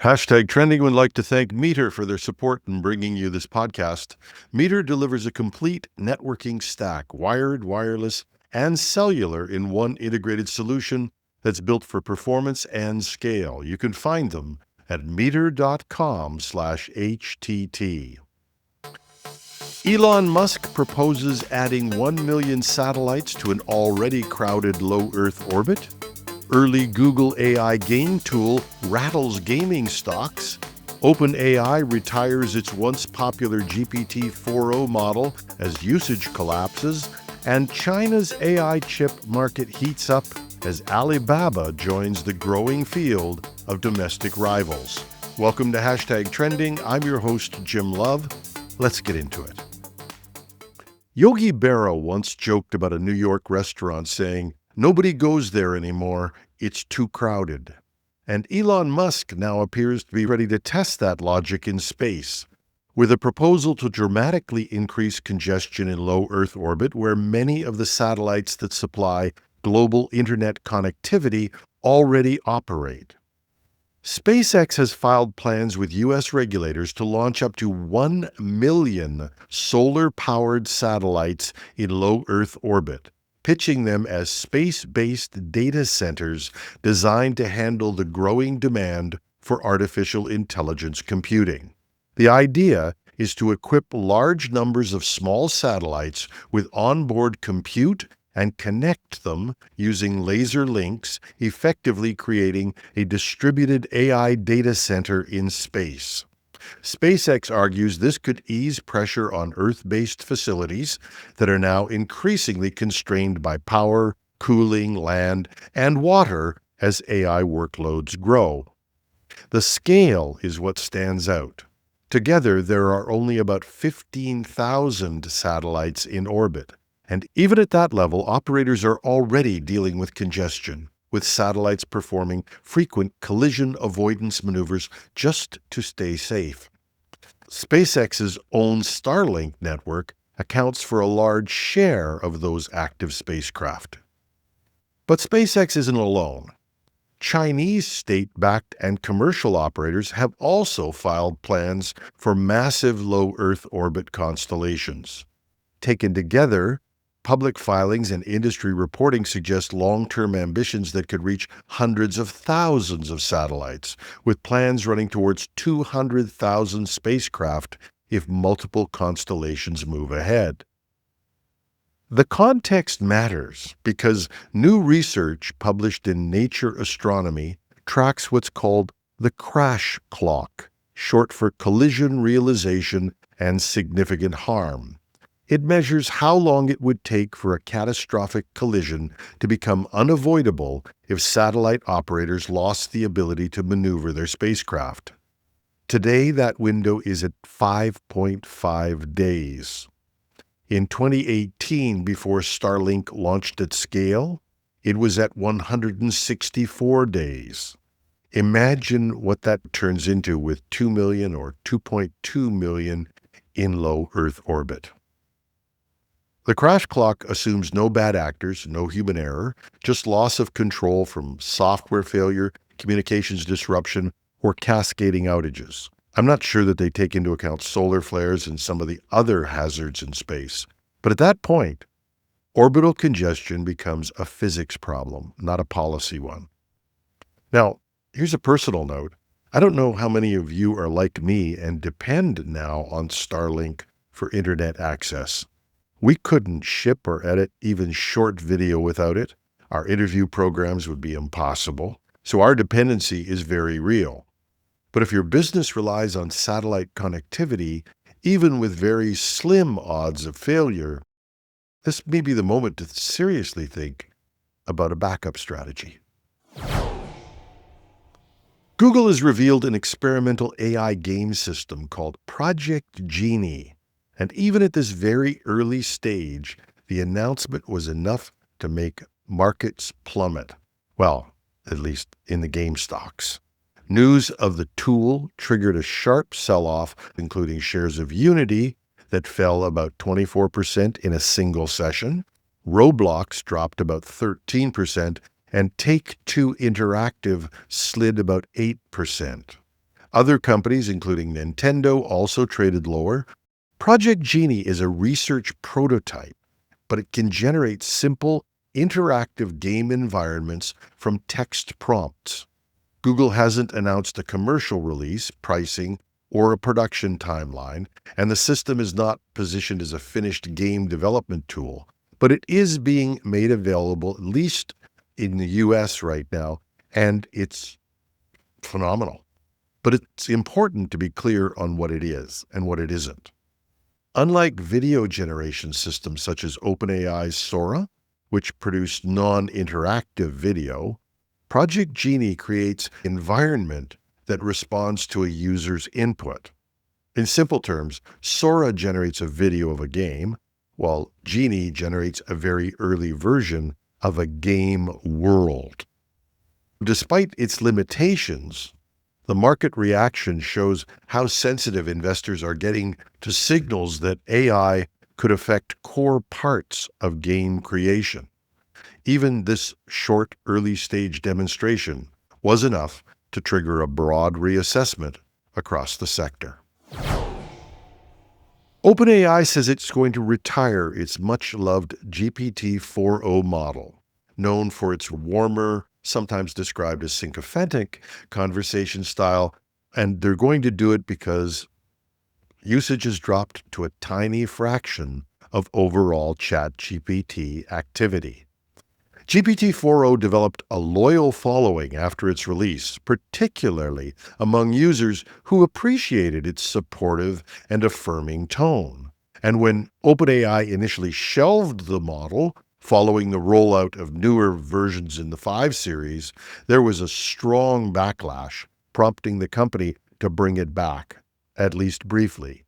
Hashtag Trending would like to thank Meter for their support in bringing you this podcast. Meter delivers a complete networking stack, wired, wireless, and cellular in one integrated solution that's built for performance and scale. You can find them at meter.com/HTT. Elon Musk proposes adding 1 million satellites to an already crowded low Earth orbit. Early Google AI game tool rattles gaming stocks. OpenAI retires its once popular GPT-4o model as usage collapses. And China's AI chip market heats up as Alibaba joins the growing field of domestic rivals. Welcome to Hashtag Trending. I'm your host, Jim Love. Let's get into it. Yogi Berra once joked about a New York restaurant saying, "Nobody goes there anymore. It's too crowded." And Elon Musk now appears to be ready to test that logic in space, with a proposal to dramatically increase congestion in low Earth orbit, where many of the satellites that supply global internet connectivity already operate. SpaceX has filed plans with U.S. regulators to launch up to 1 million solar-powered satellites in low Earth orbit, pitching them as space-based data centers designed to handle the growing demand for artificial intelligence computing. The idea is to equip large numbers of small satellites with onboard compute and connect them using laser links, effectively creating a distributed AI data center in space. SpaceX argues this could ease pressure on Earth-based facilities that are now increasingly constrained by power, cooling, land, and water as AI workloads grow. The scale is what stands out. Together, there are only about 15,000 satellites in orbit. And even at that level, operators are already dealing with congestion, with satellites performing frequent collision avoidance maneuvers just to stay safe. SpaceX's own Starlink network accounts for a large share of those active spacecraft. But SpaceX isn't alone. Chinese state-backed and commercial operators have also filed plans for massive low Earth orbit constellations. Taken together, public filings and industry reporting suggest long-term ambitions that could reach hundreds of thousands of satellites, with plans running towards 200,000 spacecraft if multiple constellations move ahead. The context matters because new research published in Nature Astronomy tracks what's called the crash clock, short for collision realization and significant harm. It measures how long it would take for a catastrophic collision to become unavoidable if satellite operators lost the ability to maneuver their spacecraft. Today, that window is at 5.5 days. In 2018, before Starlink launched at scale, it was at 164 days. Imagine what that turns into with 2 million or 2.2 million in low Earth orbit. The crash clock assumes no bad actors, no human error, just loss of control from software failure, communications disruption, or cascading outages. I'm not sure that they take into account solar flares and some of the other hazards in space. But at that point, orbital congestion becomes a physics problem, not a policy one. Now, here's a personal note. I don't know how many of you are like me and depend now on Starlink for internet access. We couldn't ship or edit even short video without it. Our interview programs would be impossible. So our dependency is very real. But if your business relies on satellite connectivity, even with very slim odds of failure, this may be the moment to seriously think about a backup strategy. Google has revealed an experimental AI game system called Project Genie. And even at this very early stage, the announcement was enough to make markets plummet. Well, at least in the game stocks. News of the tool triggered a sharp sell-off, including shares of Unity that fell about 24% in a single session. Roblox dropped about 13%, and Take-Two Interactive slid about 8%. Other companies, including Nintendo, also traded lower. Project Genie is a research prototype, but it can generate simple, interactive game environments from text prompts. Google hasn't announced a commercial release, pricing, or a production timeline, and the system is not positioned as a finished game development tool, but it is being made available, at least in the US right now, and it's phenomenal. But it's important to be clear on what it is and what it isn't. Unlike video generation systems such as OpenAI's Sora, which produce non-interactive video, Project Genie creates an environment that responds to a user's input. In simple terms, Sora generates a video of a game, while Genie generates a very early version of a game world. Despite its limitations, the market reaction shows how sensitive investors are getting to signals that AI could affect core parts of game creation. Even this short, early-stage demonstration was enough to trigger a broad reassessment across the sector. OpenAI says it's going to retire its much-loved GPT-4o model, known for its warmer, sometimes described as sycophantic, conversation style, and they're going to do it because usage has dropped to a tiny fraction of overall ChatGPT activity. GPT-4o developed a loyal following after its release, particularly among users who appreciated its supportive and affirming tone. And when OpenAI initially shelved the model, following the rollout of newer versions in the 5 series, there was a strong backlash, prompting the company to bring it back, at least briefly.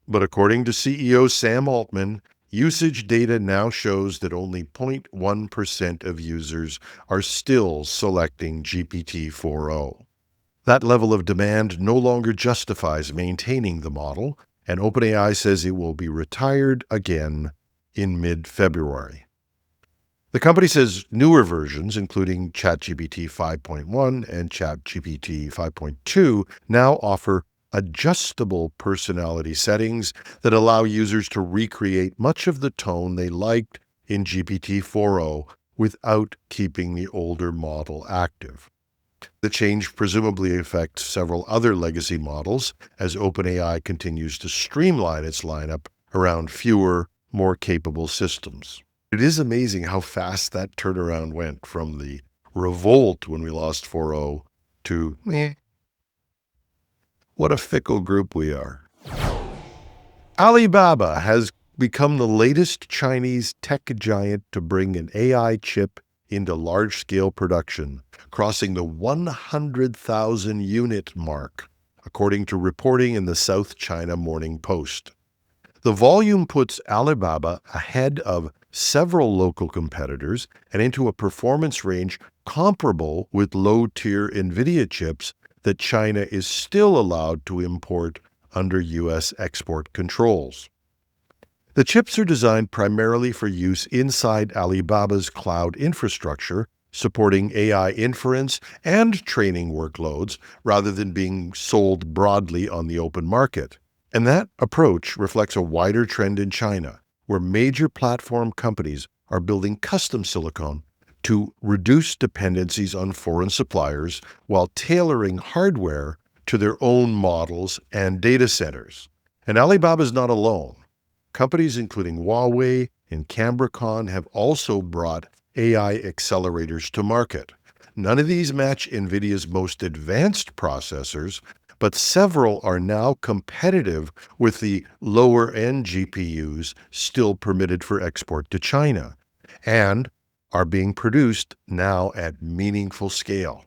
But according to CEO Sam Altman, usage data now shows that only 0.1% of users are still selecting GPT-4o. That level of demand no longer justifies maintaining the model, and OpenAI says it will be retired again in mid-February. The company says newer versions, including ChatGPT 5.1 and ChatGPT 5.2, now offer adjustable personality settings that allow users to recreate much of the tone they liked in GPT-4o without keeping the older model active. The change presumably affects several other legacy models as OpenAI continues to streamline its lineup around fewer, more capable systems. It is amazing how fast that turnaround went from the revolt when we lost 4o to meh. What a fickle group we are. Alibaba has become the latest Chinese tech giant to bring an AI chip into large-scale production, crossing the 100,000 unit mark, according to reporting in the South China Morning Post. The volume puts Alibaba ahead of several local competitors and into a performance range comparable with low-tier NVIDIA chips that China is still allowed to import under U.S. export controls. The chips are designed primarily for use inside Alibaba's cloud infrastructure, supporting AI inference and training workloads rather than being sold broadly on the open market. And that approach reflects a wider trend in China, where major platform companies are building custom silicon to reduce dependencies on foreign suppliers while tailoring hardware to their own models and data centers. And Alibaba is not alone. Companies including Huawei and Cambricon have also brought AI accelerators to market. None of these match NVIDIA's most advanced processors, but several are now competitive with the lower-end GPUs still permitted for export to China, and are being produced now at meaningful scale.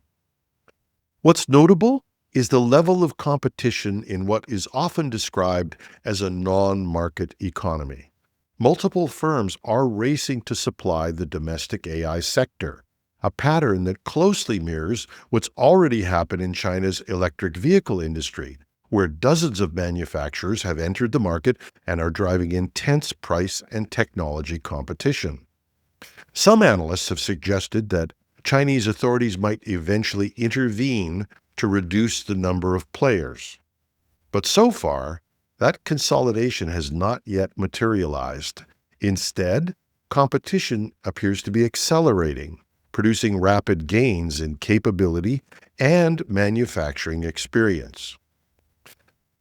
What's notable is the level of competition in what is often described as a non-market economy. Multiple firms are racing to supply the domestic AI sector, a pattern that closely mirrors what's already happened in China's electric vehicle industry, where dozens of manufacturers have entered the market and are driving intense price and technology competition. Some analysts have suggested that Chinese authorities might eventually intervene to reduce the number of players. But so far, that consolidation has not yet materialized. Instead, competition appears to be accelerating, producing rapid gains in capability and manufacturing experience.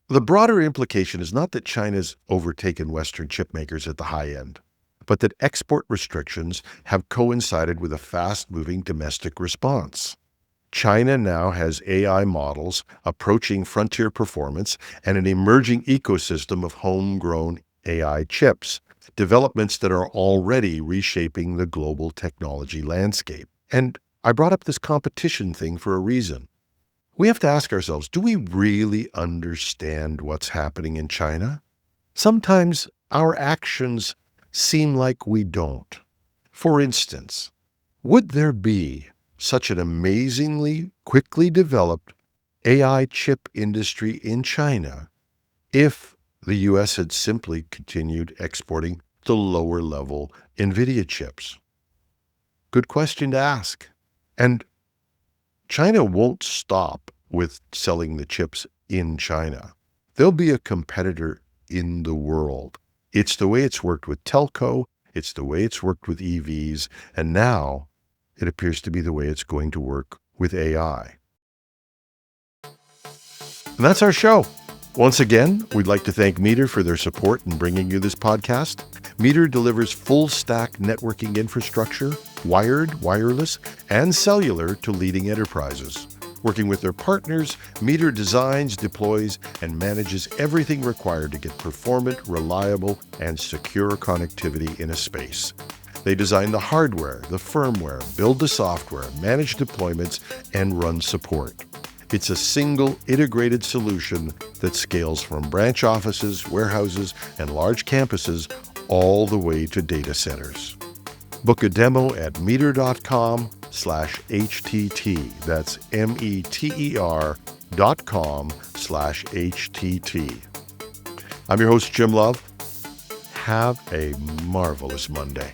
The broader implication is not that China's overtaken Western chip makers at the high end, but that export restrictions have coincided with a fast-moving domestic response. China now has AI models approaching frontier performance and an emerging ecosystem of homegrown AI chips, developments that are already reshaping the global technology landscape. And I brought up this competition thing for a reason. We have to ask ourselves, do we really understand what's happening in China? Sometimes our actions seem like we don't. For instance, would there be such an amazingly quickly developed AI chip industry in China if the U.S. had simply continued exporting the lower-level NVIDIA chips? Good question to ask. And China won't stop with selling the chips in China. They'll be a competitor in the world. It's the way it's worked with telco, it's the way it's worked with EVs, and now it appears to be the way it's going to work with AI. And that's our show. Once again, we'd like to thank Meter for their support in bringing you this podcast. Meter delivers full-stack networking infrastructure, wired, wireless, and cellular to leading enterprises. Working with their partners, Meter designs, deploys, and manages everything required to get performant, reliable, and secure connectivity in a space. They design the hardware, the firmware, build the software, manage deployments, and run support. It's a single integrated solution that scales from branch offices, warehouses, and large campuses all the way to data centers. Book a demo at meter.com/HTT. That's METER.com/HTT. I'm your host, Jim Love. Have a marvelous Monday.